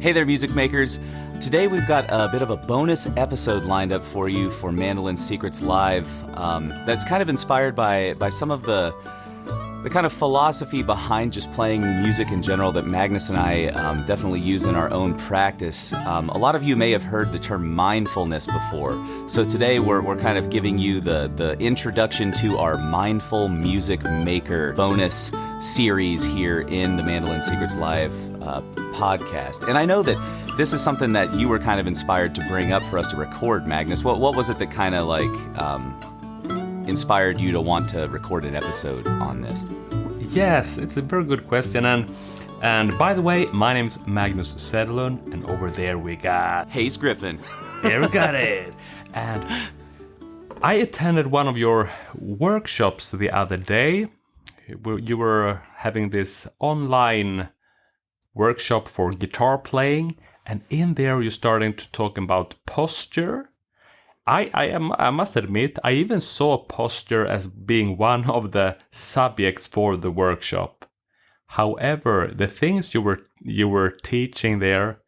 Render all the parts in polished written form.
Hey there, music makers. Today we've got a bit of a bonus episode lined up for you for Mandolin Secrets Live that's kind of inspired by some of the kind of philosophy behind just playing music in general that Magnus and I definitely use in our own practice. A lot of you may have heard the term mindfulness before. So today we're kind of giving you the introduction to our Mindful Music Maker bonus series here in the Mandolin Secrets Live podcast. And I know that this is something that you were kind of inspired to bring up for us to record, Magnus. What was it that kind of like inspired you to want to record an episode on this? Yes, it's a very good question. And by the way, my name's Magnus Sedlund, and over there we got Hayes Griffin. There we got it. And I attended one of your workshops the other day. You were having this online workshop for guitar playing, and in there you're starting to talk about posture. I must admit, I even saw posture as being one of the subjects for the workshop. However, the things you were teaching there,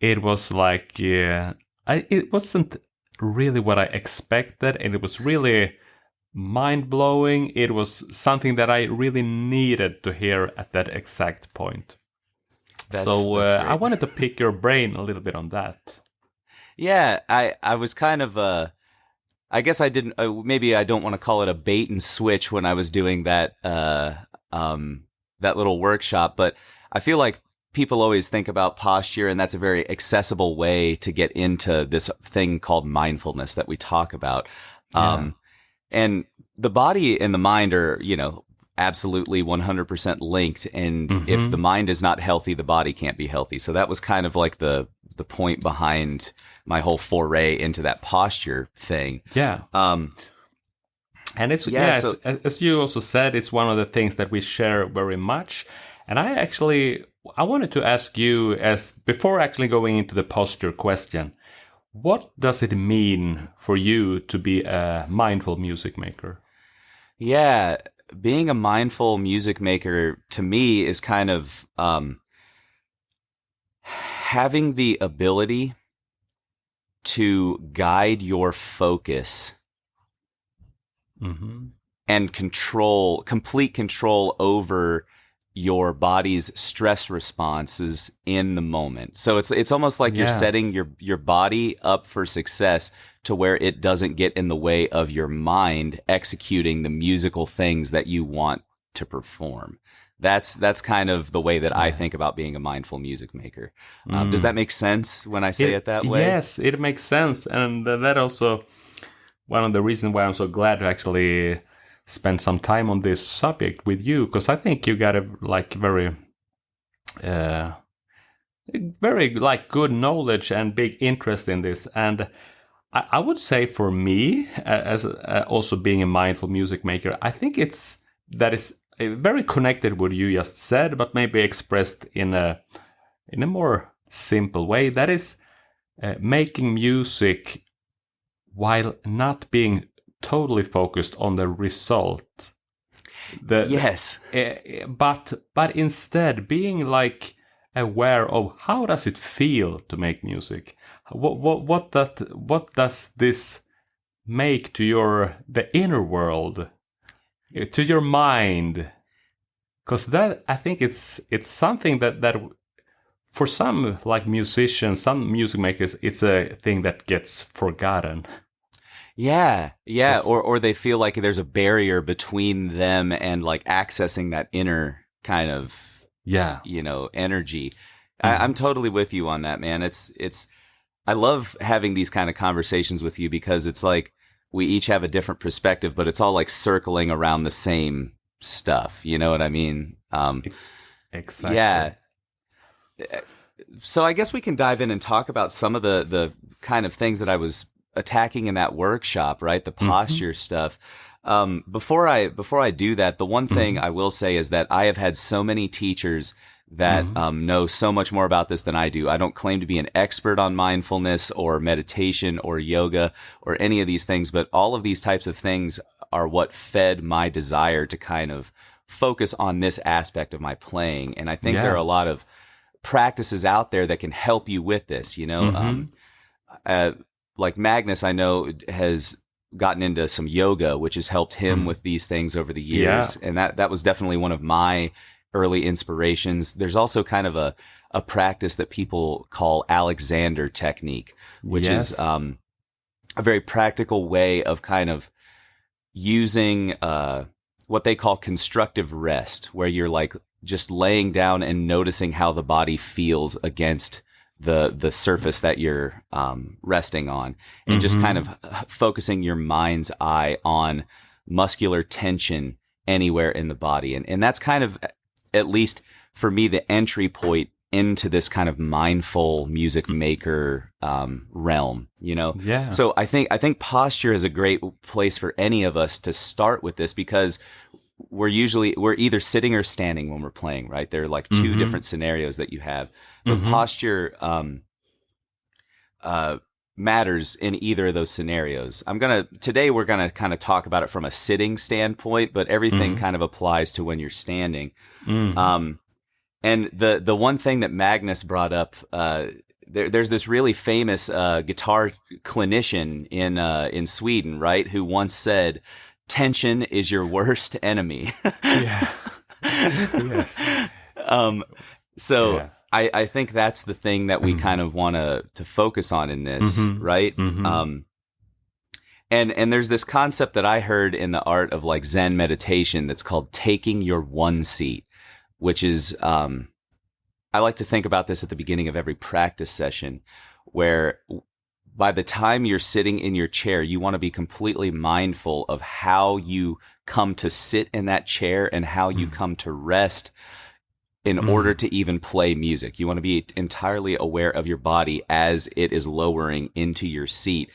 it was like it wasn't really what I expected, and it was really mind-blowing. It was something that I really needed to hear at that exact point. That's I wanted to pick your brain a little bit on that. Yeah, I was kind of, I guess I didn't, maybe I don't want to call it a bait and switch when I was doing that little workshop, but I feel like people always think about posture, and that's a very accessible way to get into this thing called mindfulness that we talk about. Yeah. And the body and the mind are, absolutely 100% linked. And if the mind is not healthy, the body can't be healthy. So that was kind of like the point behind my whole foray into that posture thing. Yeah. And it's, as you also said, it's one of the things that we share very much. And I wanted to ask you, before actually going into the posture question, what does it mean for you to be a mindful music maker? Yeah, being a mindful music maker to me is kind of having the ability to guide your focus and complete control over your body's stress responses in the moment. So it's almost like you're setting your body up for success to where it doesn't get in the way of your mind executing the musical things that you want to perform. That's kind of the way that I think about being a mindful music maker. Does that make sense when I say it that way? Yes, it makes sense. And that also one of the reasons why I'm so glad to actually spend some time on this subject with you, because I think you got a very good knowledge and big interest in this. And I would say for me, as also being a mindful music maker, I think that is very connected with what you just said, but maybe expressed in a more simple way. That is making music while not being totally focused on the result. Yes. But instead being like aware of how does it feel to make music? What does this make to the inner world, to your mind? Because that, I think it's something that for some like musicians, some music makers, it's a thing that gets forgotten. Yeah. Or they feel like there's a barrier between them and like accessing that inner kind of, energy. I'm totally with you on that, man. I love having these kind of conversations with you because it's like we each have a different perspective, but it's all like circling around the same stuff. You know what I mean? Exactly. Yeah. So I guess we can dive in and talk about some of the kind of things that I was attacking in that workshop, right? The posture stuff. Before I do that, the one thing I will say is that I have had so many teachers that know so much more about this than I do. I don't claim to be an expert on mindfulness or meditation or yoga or any of these things, but all of these types of things are what fed my desire to kind of focus on this aspect of my playing. And I think there are a lot of practices out there that can help you with this, you know. Like Magnus, I know, has gotten into some yoga, which has helped him with these things over the years. Yeah. And that was definitely one of my early inspirations. There's also kind of a practice that people call Alexander technique, which is a very practical way of kind of using what they call constructive rest, where you're like just laying down and noticing how the body feels against the surface that you're resting on, and just kind of focusing your mind's eye on muscular tension anywhere in the body. And that's kind of, at least for me, the entry point into this kind of mindful music maker realm, you know? Yeah. So I think posture is a great place for any of us to start with this, because we're either sitting or standing when we're playing, right? There are like two different scenarios that you have. But posture matters in either of those scenarios. Today we're gonna kind of talk about it from a sitting standpoint, but everything kind of applies to when you're standing. And the one thing that Magnus brought up, there's this really famous guitar clinician in Sweden, right, who once said, "Tension is your worst enemy." Yeah. Yes. So Yeah. I think that's the thing that we kind of want to focus on in this, right? And there's this concept that I heard in the art of like Zen meditation that's called taking your one seat, which is, I like to think about this at the beginning of every practice session, where by the time you're sitting in your chair, you want to be completely mindful of how you come to sit in that chair and how you come to rest in order to even play music. You want to be entirely aware of your body as it is lowering into your seat,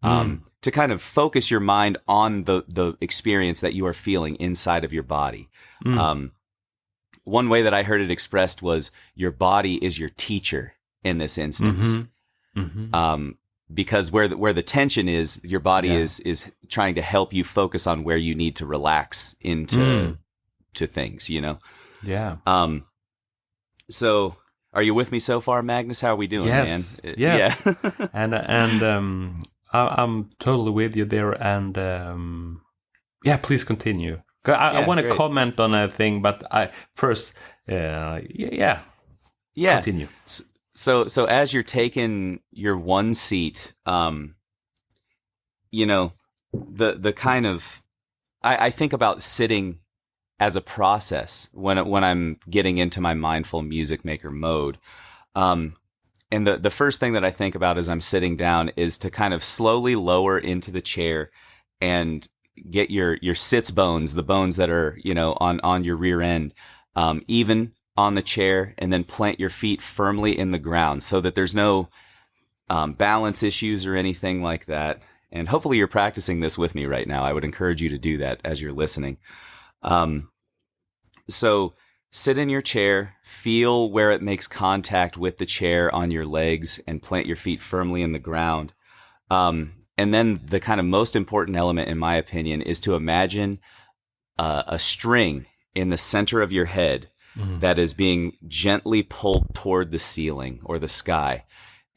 to kind of focus your mind on the experience that you are feeling inside of your body. One way that I heard it expressed was your body is your teacher in this instance. Because where the tension is, your body is trying to help you focus on where you need to relax into to things, you know? Yeah. So are you with me so far, Magnus? How are we doing, man? Yes. Yeah. and I'm totally with you there. And please continue. I want to comment on a thing, but I first, continue. So as you're taking your one seat, you know, the kind of, I think about sitting as a process when I'm getting into my mindful music maker mode. And the first thing that I think about as I'm sitting down is to kind of slowly lower into the chair and get your sits bones, the bones that are, you know, on your rear end, even on the chair, and then plant your feet firmly in the ground so that there's no balance issues or anything like that. And hopefully you're practicing this with me right now. I would encourage you to do that as you're listening. So sit in your chair, feel where it makes contact with the chair on your legs, and plant your feet firmly in the ground. And then the kind of most important element, in my opinion, is to imagine a string in the center of your head that is being gently pulled toward the ceiling or the sky.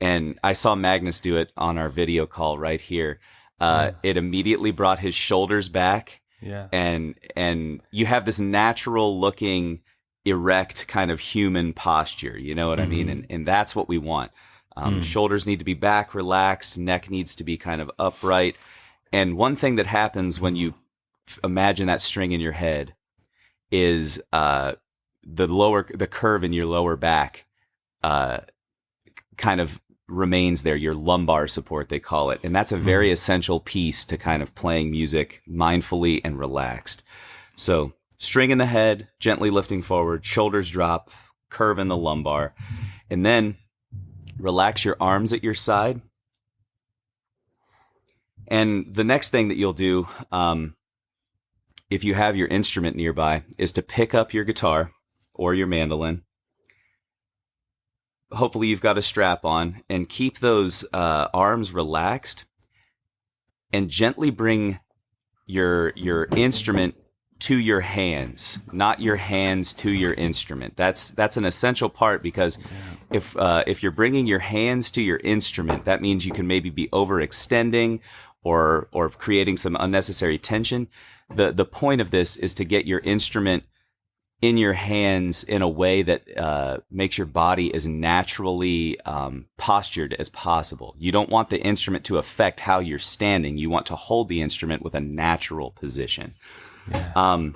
And I saw Magnus do it on our video call right here. It immediately brought his shoulders back. Yeah. And you have this natural looking, erect kind of human posture. You know what I mean? And that's what we want. Shoulders need to be back, relaxed. Neck needs to be kind of upright. And one thing that happens when you imagine that string in your head is the curve in your lower back kind of remains there, your lumbar support, they call it. And that's a very essential piece to kind of playing music mindfully and relaxed. So string in the head, gently lifting forward, shoulders drop, curve in the lumbar, and then relax your arms at your side. And the next thing that you'll do, if you have your instrument nearby, is to pick up your guitar or your mandolin. Hopefully you've got a strap on, and keep those arms relaxed, and gently bring your instrument to your hands, not your hands to your instrument. That's an essential part, because if you're bringing your hands to your instrument, that means you can maybe be overextending or creating some unnecessary tension. The point of this is to get your instrument in your hands in a way that makes your body as naturally postured as possible. You don't want the instrument to affect how you're standing. You want to hold the instrument with a natural position. Yeah.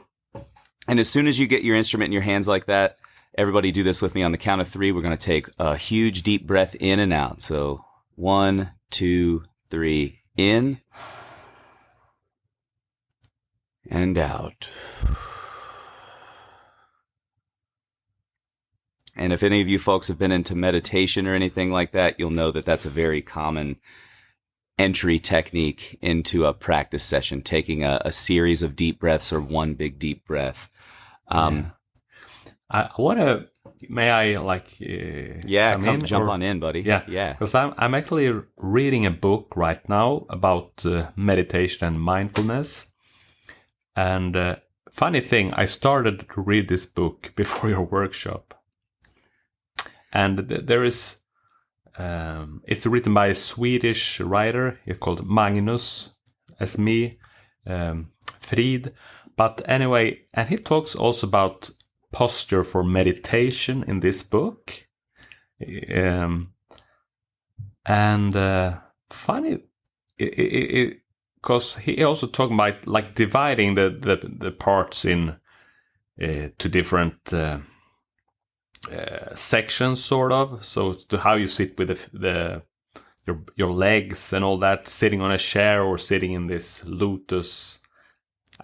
And as soon as you get your instrument in your hands like that, everybody do this with me on the count of 3. We're going to take a huge deep breath in and out. So 1, 2, 3, in and out. And if any of you folks have been into meditation or anything like that, you'll know that that's a very common entry technique into a practice session, taking a series of deep breaths or one big deep breath. I want to, may I jump on in, buddy. Yeah. Because I'm actually reading a book right now about meditation and mindfulness. And funny thing, I started to read this book before your workshop. And there is, it's written by a Swedish writer. It's called Magnus, as me, Frid. But anyway, and he talks also about posture for meditation in this book. Funny, because he also talking about like dividing the parts in to different sections, sort of. So to how you sit with your legs and all that, sitting on a chair or sitting in this lotus.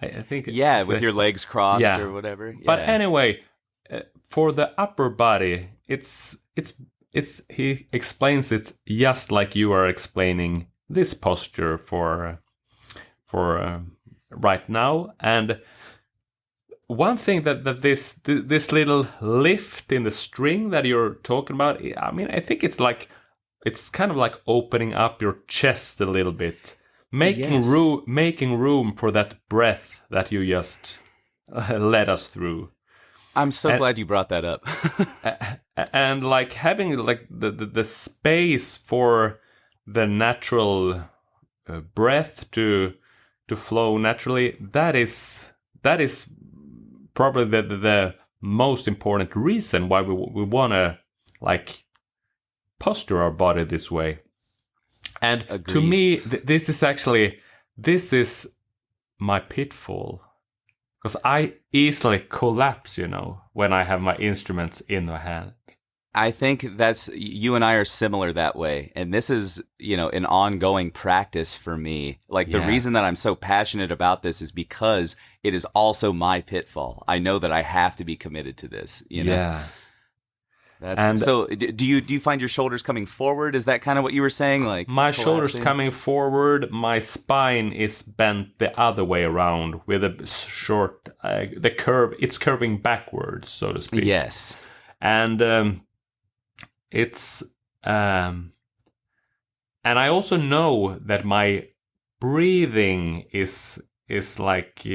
I think with your legs crossed or whatever. Yeah. But anyway, for the upper body, it's he explains it just like you are explaining this posture for right now. And one thing that this little lift in the string that you're talking about, I mean, I think it's kind of like opening up your chest a little bit. Making room for that breath that you just led us through. I'm so glad you brought that up. And like having like the space for the natural breath to flow naturally. That is probably the most important reason why we want to like posture our body this way. And Agreed. To me, this is my pitfall, because I easily collapse, when I have my instruments in my hand. I think you and I are similar that way. And this is, an ongoing practice for me. Like the reason that I'm so passionate about this is because it is also my pitfall. I know that I have to be committed to this, Yeah. So do you find your shoulders coming forward? Is that kind of what you were saying? Like my collapsing? shoulders coming forward, my spine is bent the other way around with a short, the curve, it's curving backwards, so to speak. Yes. And it's, and I also know that my breathing is like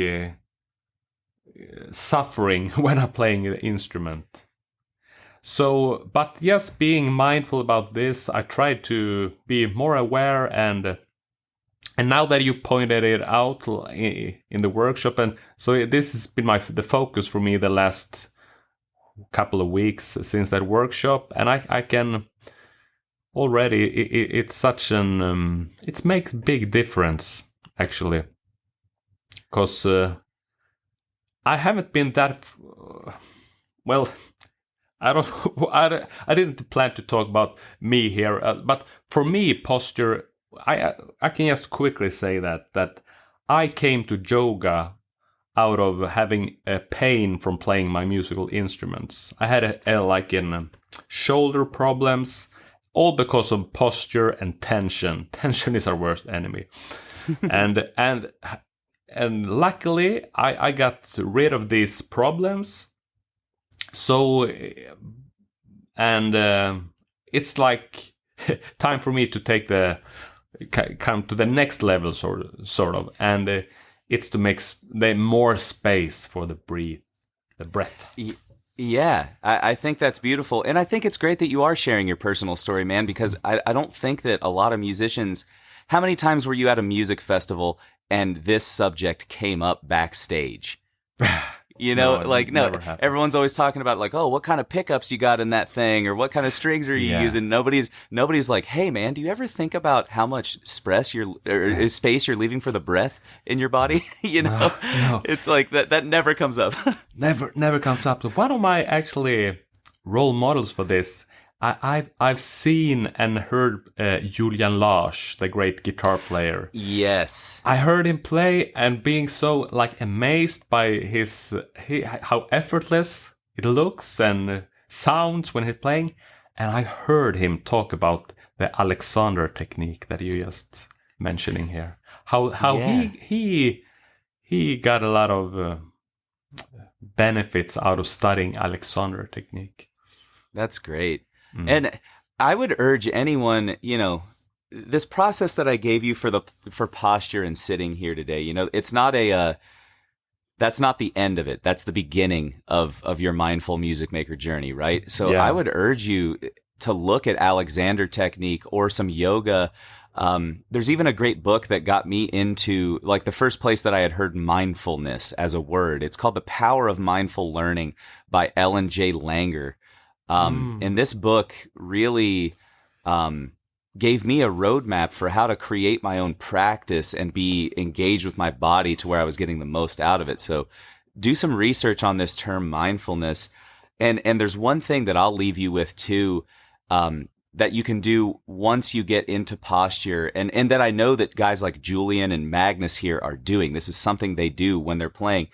suffering when I'm playing the instrument. So, but yes, being mindful about this, I try to be more aware, and now that you pointed it out in the workshop, and so this has been the focus for me the last couple of weeks since that workshop, and I can already it's such an it makes big difference actually, because I haven't been that well. I didn't plan to talk about me here, but for me, posture. I can just quickly say that I came to yoga out of having a pain from playing my musical instruments. I had shoulder problems, all because of posture and tension. Tension is our worst enemy, and luckily I got rid of these problems. So, and it's like time for me to come to the next level, sort of. And it's to make more space for the breath. Yeah, I think that's beautiful. And I think it's great that you are sharing your personal story, man, because I don't think that a lot of musicians... How many times were you at a music festival and this subject came up backstage? You know, never happened. Everyone's always talking about like, oh, what kind of pickups you got in that thing, or what kind of strings are you using? Nobody's like, hey, man, do you ever think about how much space you're leaving for the breath in your body? You know, No. It's like that never comes up. Never comes up. So one of my actually role models for this, I've seen and heard J.Langer, the great guitar player. Yes, I heard him play and being so like amazed by how effortless it looks and sounds when he's playing. And I heard him talk about the Alexander technique that you just mentioning here. How he got a lot of benefits out of studying Alexander technique. That's great. And I would urge anyone, you know, this process that I gave you for posture and sitting here today, you know, it's not that's not the end of it. That's the beginning of your mindful music maker journey, right? So I would urge you to look at Alexander technique or some yoga. There's even a great book that got me into, like, the first place that I had heard mindfulness as a word. It's called The Power of Mindful Learning by J.Langer. And this book really gave me a roadmap for how to create my own practice and be engaged with my body to where I was getting the most out of it. So do some research on this term mindfulness. And there's one thing that I'll leave you with too, that you can do once you get into posture, and that I know that guys like Julian and Magnus here are doing. This is something they do when they're playing.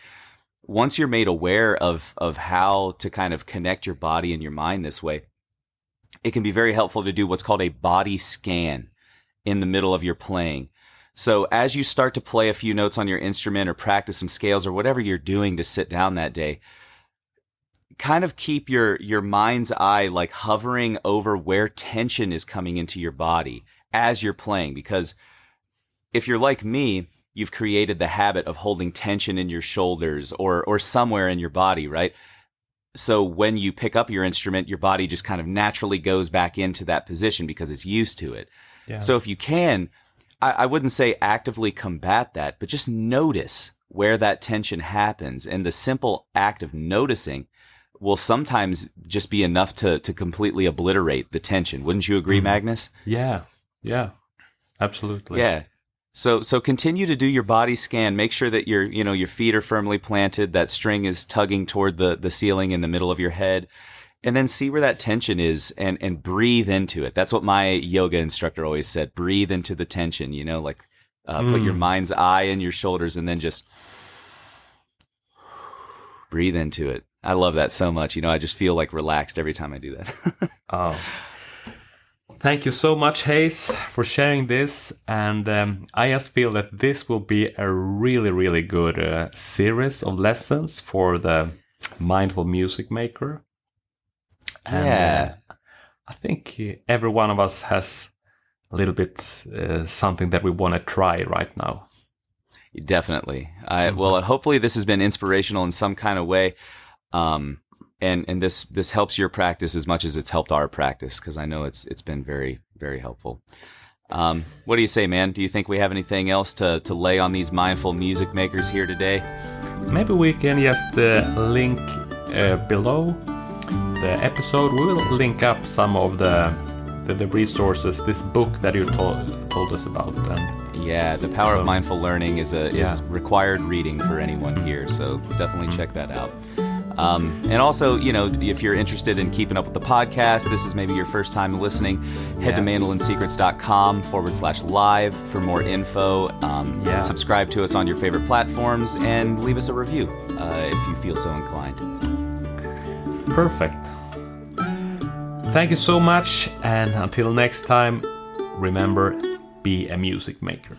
Once you're made aware of how to kind of connect your body and your mind this way, it can be very helpful to do what's called a body scan in the middle of your playing. So as you start to play a few notes on your instrument or practice some scales or whatever you're doing to sit down that day, kind of keep your mind's eye like hovering over where tension is coming into your body as you're playing. Because if you're like me, you've created the habit of holding tension in your shoulders or somewhere in your body, right? So when you pick up your instrument, your body just kind of naturally goes back into that position because it's used to it. Yeah. So if you can, I wouldn't say actively combat that, but just notice where that tension happens. And the simple act of noticing will sometimes just be enough to completely obliterate the tension. Wouldn't you agree, Magnus? Yeah, absolutely. Yeah. So continue to do your body scan. Make sure that your feet are firmly planted, that string is tugging toward the ceiling in the middle of your head, and then see where that tension is and breathe into it. That's what my yoga instructor always said. Breathe into the tension, put your mind's eye in your shoulders and then just breathe into it. I love that so much. I just feel like relaxed every time I do that. Oh. Thank you so much, Hayes, for sharing this. And I just feel that this will be a really, really good series of lessons for the mindful music maker. And I think every one of us has a little bit something that we want to try right now. Definitely. Well, hopefully this has been inspirational in some kind of way. And this helps your practice as much as it's helped our practice, because I know it's been very, very helpful. What do you say, man? Do you think we have anything else to lay on these mindful music makers here today? Maybe we can just link below the episode. We will link up some of the resources, this book that you told us about. And The Power of Mindful Learning is required reading for anyone here, so definitely check that out. And also, if you're interested in keeping up with the podcast, this is maybe your first time listening, head to mandolinsecrets.com/live for more info. Subscribe to us on your favorite platforms and leave us a review if you feel so inclined. Perfect. Thank you so much. And until next time, remember, be a music maker.